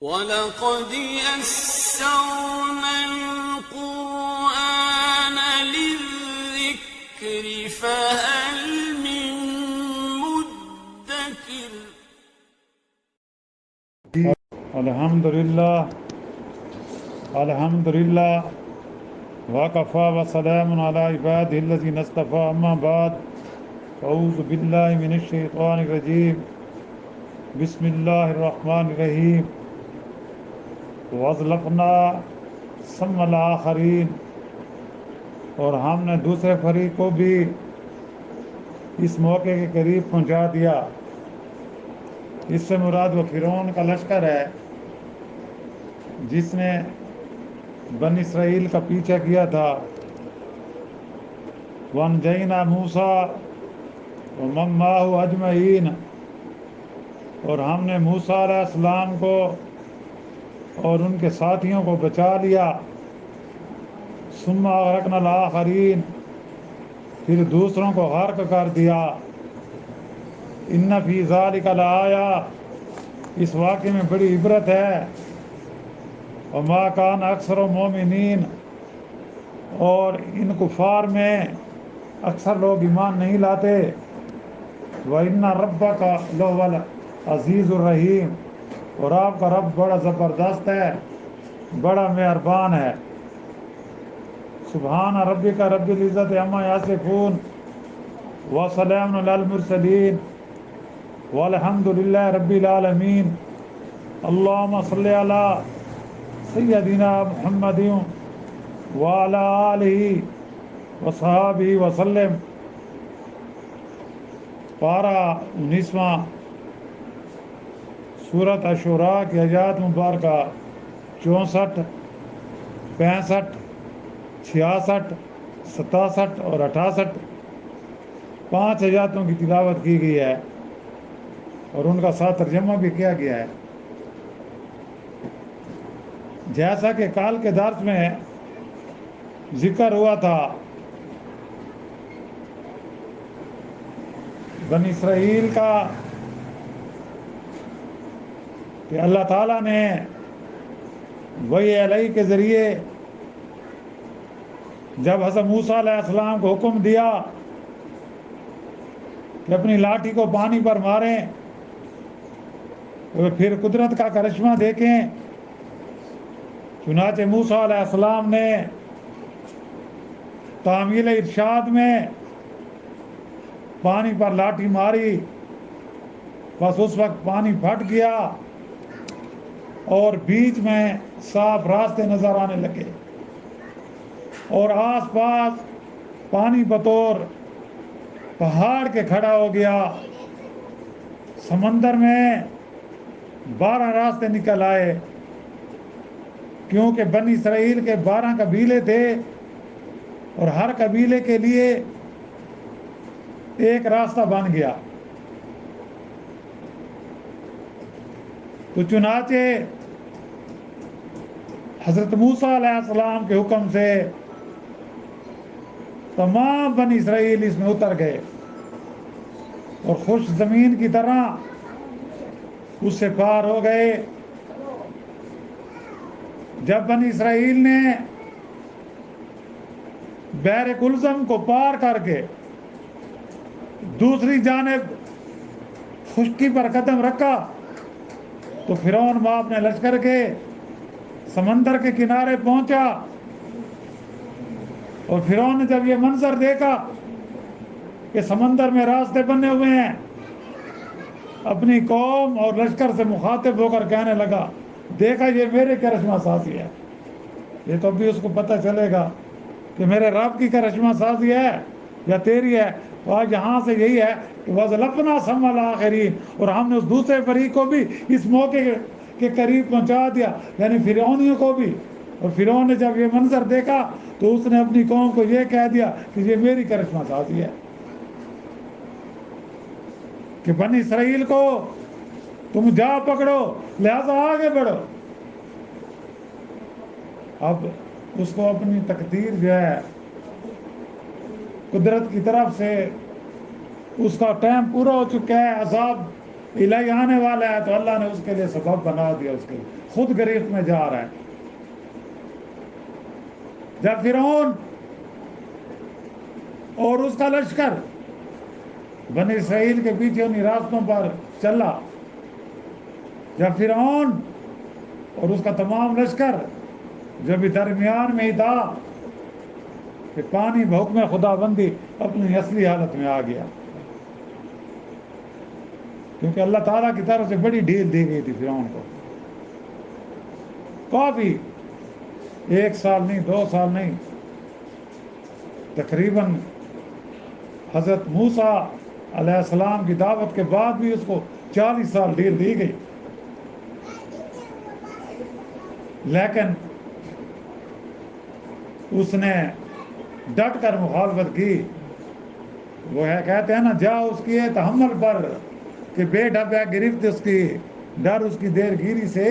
وَلَقَدْ يَسَّرْنَا الْقُرْآنَ لِلذِّكْرِ فَهَلْ مِن مُّدَّكِرٍ الحمدللہ وکفی وسلام علی عبادہ الذین اصطفی، اما بعد، اعوذ باللہ من الشیطان الرجیم، بسم اللہ الرحمن الرحیم، وَأَزْلَفْنَا ثَمَّ الْآخَرِينَ، اور ہم نے دوسرے فریق کو بھی اس موقع کے قریب پہنچا دیا۔ اس سے مراد وہ فرعون کا لشکر ہے جس نے بنی اسرائیل کا پیچھا کیا تھا۔ وَأَنجَيْنَا مُوسَىٰ وَمَن مَّعَهُ أَجْمَعِينَ، اور ہم نے موسیٰ علیہ السلام کو اور ان کے ساتھیوں کو بچا لیا۔ ثُمَّ أَغْرَقْنَا الْآخَرِينَ، پھر دوسروں کو غرق کر دیا۔ إِنَّ فِي ذَلِكَ لَآیَةً، اس واقعے میں بڑی عبرت ہے۔ وَمَا كَانَ أَكْثَرُهُم مُؤْمِنِينَ، اور ان کفار میں اکثر لوگ ایمان نہیں لاتے۔ وَإِنَّ رَبَّكَ لَهُوَ الْعَزِيزُ الرَّحِيمُ، اور آپ کا رب بڑا زبردست ہے، بڑا مہربان ہے۔ سبحان ربک رب العزت عما یصفون وسلام علی المرسلین والحمد للہ رب العالمین۔ اللہم صلی علی سیدنا محمد وعلی آلہ وصحبہ وسلم۔ پارہ 19واں، سورۃ الشعراء کی آیات مبارکہ 64، 65، 66، 67 اور 68، 5 آیاتوں کی تلاوت کی گئی ہے اور ان کا ساتھ ترجمہ بھی کیا گیا ہے۔ جیسا کہ کال کے درس میں ذکر ہوا تھا، بنی اسرائیل کا کہ اللہ تعالیٰ نے وحی الہی کے ذریعے جب حضرت موسیٰ علیہ السلام کو حکم دیا کہ اپنی لاٹھی کو پانی پر ماریں اور پھر قدرت کا کرشمہ دیکھیں، چنانچہ موسیٰ علیہ السلام نے تعمیل ارشاد میں پانی پر لاٹھی ماری، بس اس وقت پانی پھٹ گیا اور بیچ میں صاف راستے نظر آنے لگے اور آس پاس پانی بطور پہاڑ کے کھڑا ہو گیا۔ سمندر میں 12 راستے نکل آئے، کیونکہ بنی اسرائیل کے 12 قبیلے تھے اور ہر قبیلے کے لیے ایک راستہ بن گیا۔ تو چنانچہ حضرت موسیٰ علیہ السلام کے حکم سے تمام بنی اسرائیل اس میں اتر گئے اور خوش زمین کی طرح اس سے پار ہو گئے۔ جب بنی اسرائیل نے بحر کلثم کو پار کر کے دوسری جانب خشکی پر قدم رکھا تو فرعون باپ نے لشکر کے سمندر کے کنارے پہنچا، اور فرعون نے جب یہ منظر دیکھا کہ سمندر میں راستے بنے ہوئے ہیں، اپنی قوم اور لشکر سے مخاطب ہو کر کہنے لگا، دیکھا یہ میرے کرشمہ سازی ہے۔ یہ تو ابھی اس کو پتہ چلے گا کہ میرے رب کی کرشمہ سازی ہے یا تیری ہے۔ تو آج یہاں سے یہی ہے کہ وَأَزْلَفْنَا ثَمَّ الْآخَرِينَ، اور ہم نے اس دوسرے فریق کو بھی اس موقع کے قریب پہنچا دیا، یعنی فرعونیوں کو بھی۔ اور فرعون نے جب یہ منظر دیکھا تو اس نے اپنی قوم کو یہ کہہ دیا کہ یہ میری کرشمہ سازی ہے، کہ بنی اسرائیل کو تم جا پکڑو، لہذا آگے بڑھو۔ اب اس کو اپنی تقدیر جو ہے قدرت کی طرف سے اس کا ٹائم پورا ہو چکا ہے، عذاب الہی آنے والا ہے تو اللہ نے اس کے لیے سبب بنا دیا، اس کے لیے خود گرفت میں جا رہا ہے۔ جب فرعون اور اس کا لشکر بنی اسرائیل کے پیچھے انہیں راستوں پر چلا، جب فرعون اور اس کا تمام لشکر جب درمیان میں ہی تھا کہ پانی بحکم خدا بندی اپنی اصلی حالت میں آ گیا، کیونکہ اللہ تعالیٰ کی طرف سے بڑی ڈھیل دی گئی تھی فرعون کو، کافی، 1 سال نہیں، 2 سال نہیں، تقریباً حضرت موسیٰ علیہ السلام کی دعوت کے بعد بھی اس کو 40 سال ڈھیل دی گئی، لیکن اس نے ڈٹ کر مخالفت کی۔ وہ ہے کہتے ہیں نا، جا اس کی ہے تحمل پر کہ بے ڈب ہے گرفت اس کی، ڈر اس کی دیر گیری سے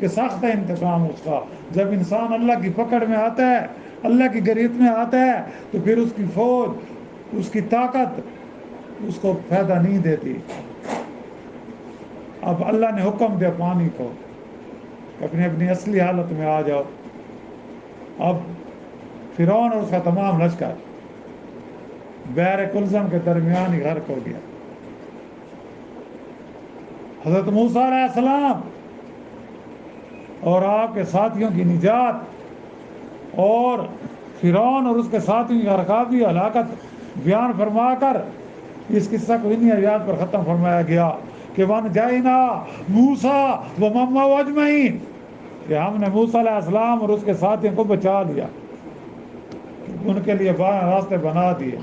کہ سخت ہے انتقام اس کا۔ جب انسان اللہ کی پکڑ میں آتا ہے، اللہ کی گرفت میں آتا ہے، تو پھر اس کی فوج، اس کی طاقت اس کو فائدہ نہیں دیتی۔ اب اللہ نے حکم دیا پانی کو اپنی اپنی اصلی حالت میں آ جاؤ۔ اب فرعون اور اس کا تمام لشکر بحر کلزم کے درمیان ہی غرق ہو گیا۔ حضرت موسیٰ علیہ السلام اور آپ کے ساتھیوں کی نجات اور فرعون اور اس کے ساتھیوں کی غرقابی ہلاکت بیان فرما کر اس قصہ کو انہی آیات پر ختم فرمایا گیا کہ وَنَجَّيْنَا مُوسَىٰ وَمَن مَّعَهُ أَجْمَعِينَ، کہ ہم نے موسیٰ علیہ السلام اور اس کے ساتھیوں کو بچا لیا، ان کے لیے راستے بنا دیے،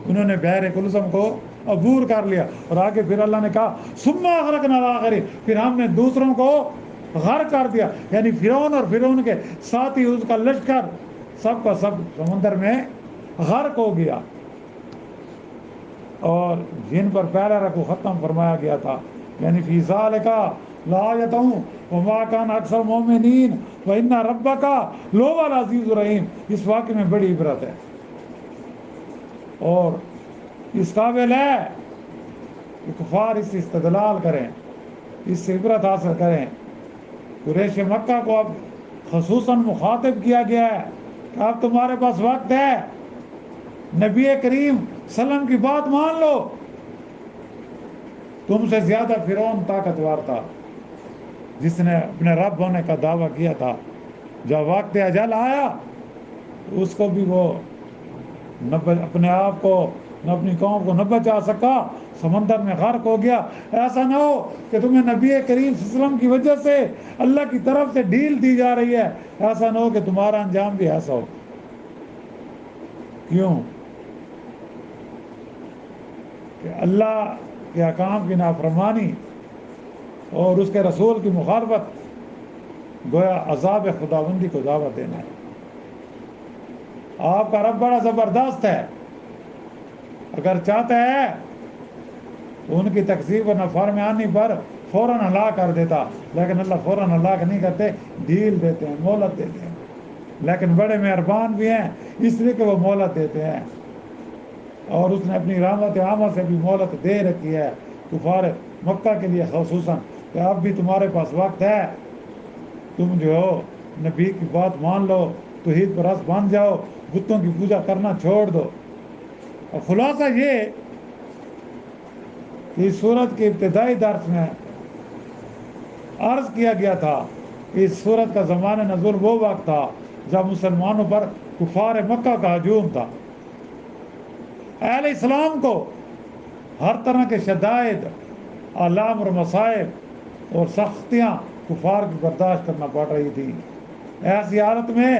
انہوں نے بحر کلثم کو عبور کر لیا۔ اور آگے پھر اللہ نے کہا ثُمَّ أَغْرَقْنَا الْآخَرِينَ، پھر ہم نے دوسروں کو غرق کر دیا، یعنی فرعون اور فرعون کے ساتھی، اس کا لشکر، سب کا سب سمندر میں غرق ہو گیا۔ اور جن پر پہلا رکوع ختم فرمایا گیا تھا، یعنی فی ذالک لآیۃ وما کان اکثر المؤمنین وان ربک لہو العزیز الرحیم، اس واقعے میں بڑی عبرت ہے اور اس قابل ہے کہ کفار اس سے استدلال کریں، اس سے عبرت حاصل کریں۔ قریش مکہ کو اب خصوصاً مخاطب کیا گیا ہے کہ اب تمہارے پاس وقت ہے، نبی کریم صلی اللہ علیہ وسلم کی بات مان لو، تم سے زیادہ فرعون طاقتور تھا جس نے اپنے رب ہونے کا دعویٰ کیا تھا، جب وقت اجل آیا اس کو بھی وہ اپنے آپ کو نہ اپنی قوم کو نہ بچا سکا، سمندر میں غرق ہو گیا۔ ایسا نہ ہو کہ تمہیں نبی کریم صلی اللہ علیہ وسلم کی وجہ سے اللہ کی طرف سے ڈھیل دی جا رہی ہے، ایسا نہ ہو کہ تمہارا انجام بھی ایسا ہو۔ کیوں کہ اللہ کے احکام کی نافرمانی اور اس کے رسول کی مخالفت گویا عذاب خداوندی کو دعوت دینا ہے۔ آپ کا رب بڑا زبردست ہے، اگر چاہتا ہے تو ان کی تکذیب و نافرمانی پر فوراً ہلاک کر دیتا، لیکن اللہ فوراً ہلاک نہیں کرتے، ڈھیل دیتے ہیں، مہلت دیتے ہیں، لیکن بڑے مہربان بھی ہیں اس لیے کہ وہ مہلت دیتے ہیں۔ اور اس نے اپنی رحمت عامہ سے بھی مہلت دے رکھی ہے کفار مکہ کے لیے خصوصاً، کہ اب بھی تمہارے پاس وقت ہے، تم جو ہو نبی کی بات مان لو، توحید پرست بن جاؤ، بتوں کی پوجا کرنا چھوڑ دو۔ اور خلاصہ یہ کہ اس سورت کے ابتدائی درس میں عرض کیا گیا تھا کہ اس سورت کا زمان نزول وہ وقت تھا جب مسلمانوں پر کفار مکہ کا ہجوم تھا۔ اہل اسلام کو ہر طرح کے شدائد، آلام اور مصائب اور سختیاں کفار کی برداشت کرنا پڑ رہی تھی۔ ایسی حالت میں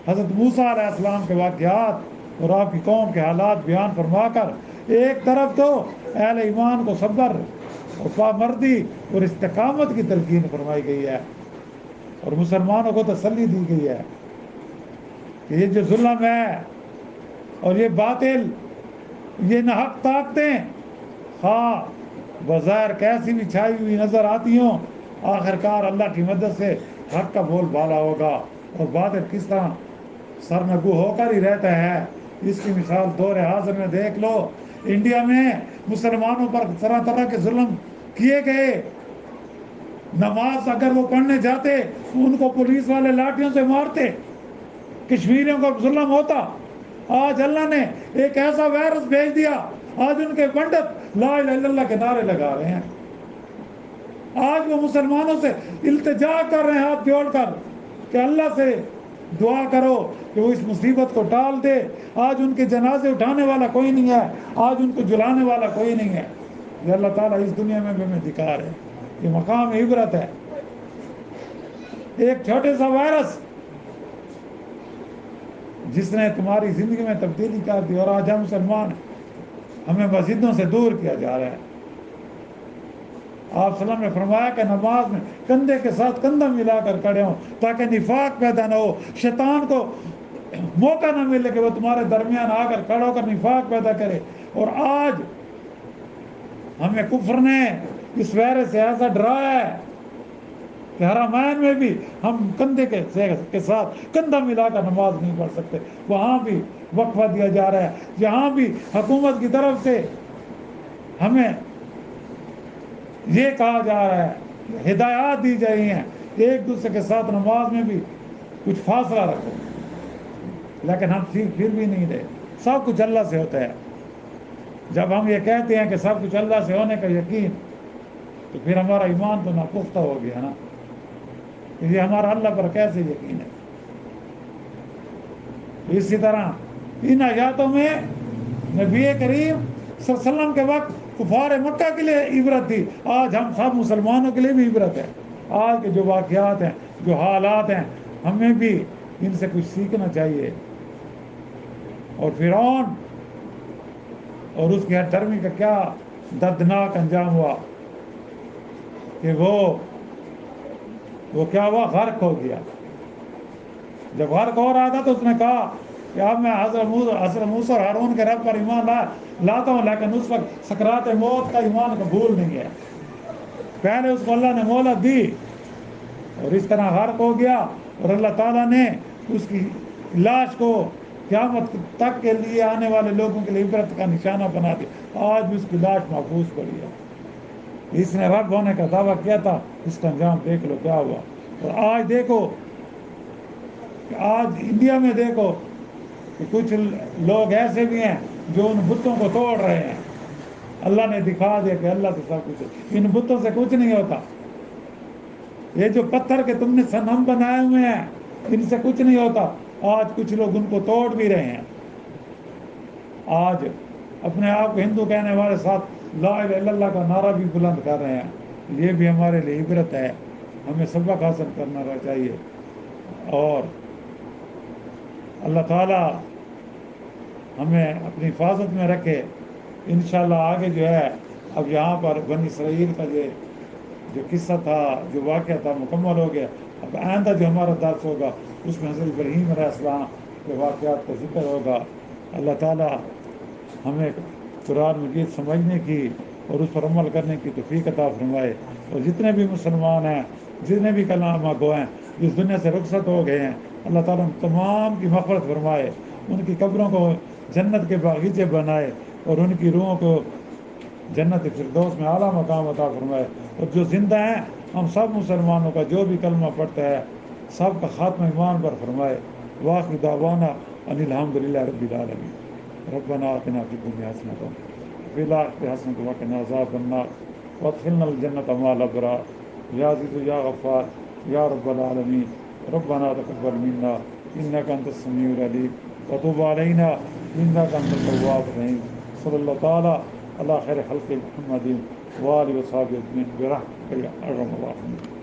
حضرت موسیٰ علیہ السلام کے واقعات اور آپ کی قوم کے حالات بیان فرما کر ایک طرف تو اہل ایمان کو صبر اور پامردی اور استقامت کی تلقین فرمائی گئی ہے، اور مسلمانوں کو تسلی دی گئی ہے کہ یہ جو ظلم ہے اور یہ باطل، یہ ناحق طاقتیں خواہ بظاہر کیسی بھی چھائی ہوئی نظر آتی ہوں، آخرکار اللہ کی مدد سے حق کا بول بالا ہوگا، اور باطل کس طرح سرنگو ہو کر ہی رہتا ہے اس کی مثال دور حاضر میں دیکھ لو۔ انڈیا میں مسلمانوں پر طرح طرح کے ظلم کیے گئے. نماز اگر وہ پڑھنے جاتے ان کو پولیس والے لاٹھیوں سے مارتے، کشمیریوں کو ظلم ہوتا. آج اللہ نے ایک ایسا وائرس بھیج دیا، آج ان کے پنڈت لا الہ الا اللہ کے نعرے لگا رہے ہیں. آج وہ مسلمانوں سے التجا کر رہے ہیں ہاتھ جوڑ کر کہ اللہ سے دعا کرو کہ وہ اس مصیبت کو ٹال دے. آج ان کے جنازے اٹھانے والا کوئی نہیں ہے، آج ان کو جلانے والا کوئی نہیں ہے. یہ اللہ تعالیٰ اس دنیا میں بھی ہمیں دکھا رہے ہیں. یہ مقام عبرت ہے. ایک چھوٹے سا وائرس جس نے تمہاری زندگی میں تبدیلی کر دی، اور آج ہم مسلمان ہمیں مسجدوں سے دور کیا جا رہا ہے. آپ صلی اللہ علیہ وسلم نے فرمایا کہ نماز میں کندھے کے ساتھ کندھا ملا کر کھڑے ہوں تاکہ نفاق پیدا نہ ہو، شیطان کو موقع نہ ملے کہ وہ تمہارے درمیان آ کر کھڑا ہو کر نفاق پیدا کرے. اور آج ہمیں کفر نے اس وائرس سے ایسا ڈرایا ہے کہ حرمین میں بھی ہم کندھے کے ساتھ کندھا ملا کر نماز نہیں پڑھ سکتے. وہاں بھی وقفہ دیا جا رہا ہے. یہاں بھی حکومت کی طرف سے ہمیں یہ کہا جا رہا ہے، ہدایات دی جائی ہیں، ایک دوسرے کے ساتھ نماز میں بھی کچھ فاصلہ رکھو. لیکن ہم سیکھ پھر بھی نہیں رہے. سب کچھ اللہ سے ہوتا ہے. جب ہم یہ کہتے ہیں کہ سب کچھ اللہ سے ہونے کا یقین، تو پھر ہمارا ایمان تو ناپختہ ہو گیا نا. یہ ہمارا اللہ پر کیسے یقین ہے؟ اسی طرح ان آیاتوں میں نبی کریم صلی اللہ علیہ وسلم کے وقت کفار مکہ کے لیے عبرت تھی، آج ہم سب مسلمانوں کے لیے بھی عبرت ہے. آج کے جو واقعات ہیں، جو حالات ہیں، ہمیں بھی ان سے کچھ سیکھنا چاہیے. اور فرعون اور اس کی ہر دھرمی کا کیا دردناک انجام ہوا کہ وہ کیا ہوا، غرق ہو گیا. جب غرق ہو رہا تھا تو اس نے کہا کہ اب میں حضرت موسیٰ اور ہارون کے رب پر ایمان لاتا ہوں، لیکن اس وقت سکرات موت کا ایمان قبول نہیں ہے. پہلے اس کو اللہ نے مہلت دی اور اس طرح غرق ہو گیا، اور اللہ تعالیٰ نے اس کی لاش کو قیامت تک کے لیے آنے والے لوگوں کے لیے عبرت کا نشانہ بنا دیا. آج بھی اس کی لاش محفوظ پڑی ہے. اس نے رب ہونے کا دعویٰ کیا تھا، اس کا انجام دیکھ لو کیا ہوا. اور آج دیکھو کہ آج انڈیا میں دیکھو کہ کچھ لوگ ایسے بھی ہیں جو ان بتوں کو توڑ رہے ہیں. اللہ نے دکھا دیا کہ اللہ سے سب کچھ ہے. ان بتوں سے کچھ نہیں ہوتا. یہ جو پتھر کے تم نے صنم بنائے ہوئے ہیں، ان سے کچھ نہیں ہوتا. آج کچھ لوگ ان کو توڑ بھی رہے ہیں. آج اپنے آپ کو ہندو کہنے والے ساتھ لا الہ الا اللہ کا نعرہ بھی بلند کر رہے ہیں. یہ بھی ہمارے لیے عبرت ہے. ہمیں سبق حاصل کرنا چاہیے. اور اللہ تعالیٰ ہمیں اپنی حفاظت میں رکھے. انشاءاللہ آگے جو ہے اب یہاں پر بنی اسرائیل کا جو قصہ تھا، جو واقعہ تھا، مکمل ہو گیا. اب آئندہ جو ہمارا درس ہوگا اس میں حضرت ابراہیم علیہ السلام کے واقعات کا ذکر ہوگا. اللہ تعالیٰ ہمیں قرآن مجید سمجھنے کی اور اس پر عمل کرنے کی توفیق عطا فرمائے. اور جتنے بھی مسلمان ہیں، جتنے بھی کلمہ گو ہیں، جس دنیا سے رخصت ہو گئے ہیں، اللہ تعالیٰ تمام کی مغفرت فرمائے. ان کی قبروں کو جنت کے باغیچے بنائے اور ان کی روحوں کو جنت فردوس میں اعلیٰ مقام عطا فرمائے. اور جو زندہ ہیں ہم سب مسلمانوں کا جو بھی کلمہ پڑھتا ہے سب کا خاتمہ ایمان پر فرمائے. وآخر دعوانا ان الحمد للہ رب العالمین. ربنا آتنا فی الدنیا حسنۃ وفی الآخرۃ حسنۃ وقنا عذاب النار وادخلنا الجنۃ مع الابرار. یا عزیز یا غفار یا رب العالمین. ربنا تقبل منا انک انت السمیع العلیم وتب علینا انک انت التواب الرحیم. صلی اللہ تعالیٰ علی خیر خلق محمد وآلہ وصحبہ اجمعین برحمتک یا ارحم الراحمین.